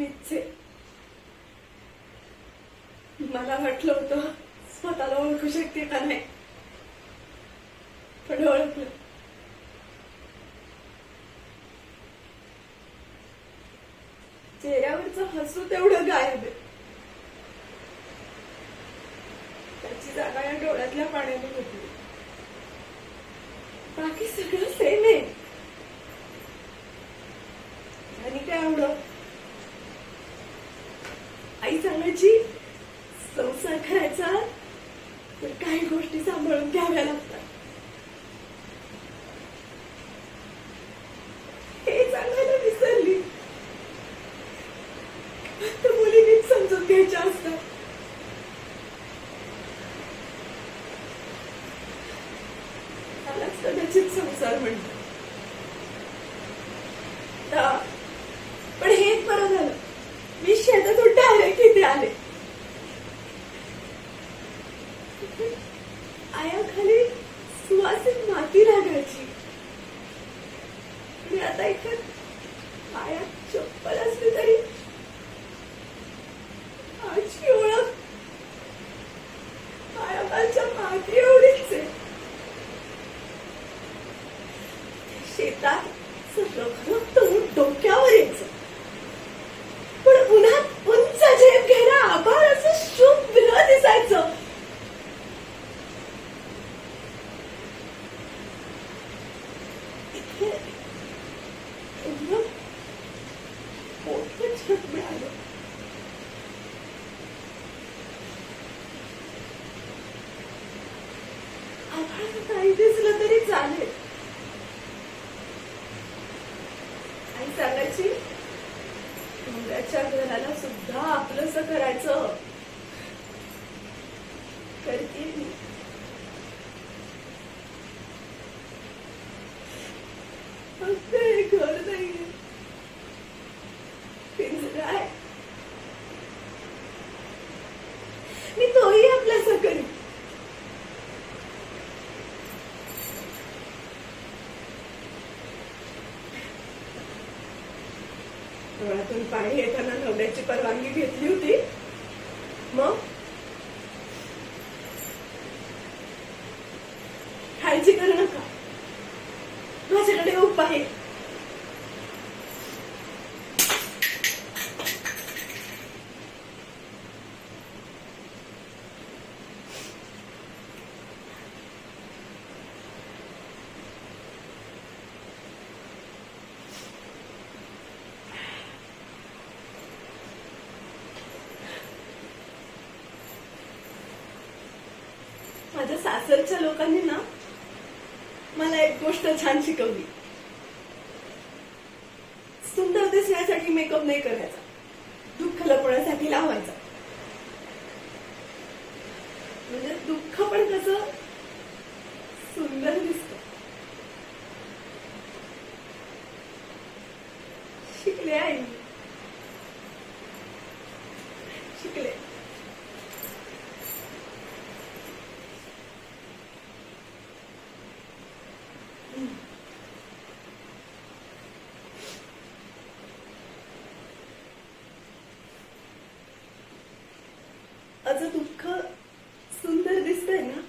मीच आहे. मला वाटलं होतं स्वतःला ओळखू शकते का नाही, पण ओळखलं. चेहऱ्यावरचं हसू तेवढं गायब आहे. त्याची जागा या डोळ्यातल्या पाण्याने होती. बाकी सगळं सेम आहे. आणि काय एवढं? आई सांगायची, संसार करायचा तर काही गोष्टी सांभाळून घ्याव्या लागतात. हे सांगायला विसरली. फक्त मुलीनीच समजून घ्यायच्या असतात. त्यालाच कदाचित संसार म्हणतात. पण हेच बरं झालं, मी शेतातून डायरेक्ट इथे आले. आयाखाली सुवासिक माती लागायची. मी आता इथे पायात चप्पल असली तरी माझी ओळख पायाखालच्या माती एवढीच आहे. शेतात रखरखतं डोक्यावर यायचं, पण उन्हात उंच झेप घ्यायला आभाळाचं शुभ्र दिसायचं. इथे एकदम मोठं छत मिळालं. आभाळात काही दिसलं तरी चालेल. आई सांगायची, मुलाच्या घराला सुद्धा आपलंसं करायचं. करते मी. फक्त हे घर नाहीये, पिंजरा आहे. मी तोही आपल्यासा करीन. डोळ्यातून पाणी येताना नवऱ्याची परवानगी घेतली होती. मग काळजी करू नका, माझ्याकडे उपाय आहे. माझ्या सासरच्या लोकांनी ना मला एक गोष्ट छान शिकवली. सुंदर दिसण्यासाठी मेकअप नाही करायचा, दुःख लपवण्यासाठी लावायचा. म्हणजे दुःख पण कसं सुंदर दिसतं. शिकले आई, शिकले. माझं दुःख सुंदर दिसतंय ना,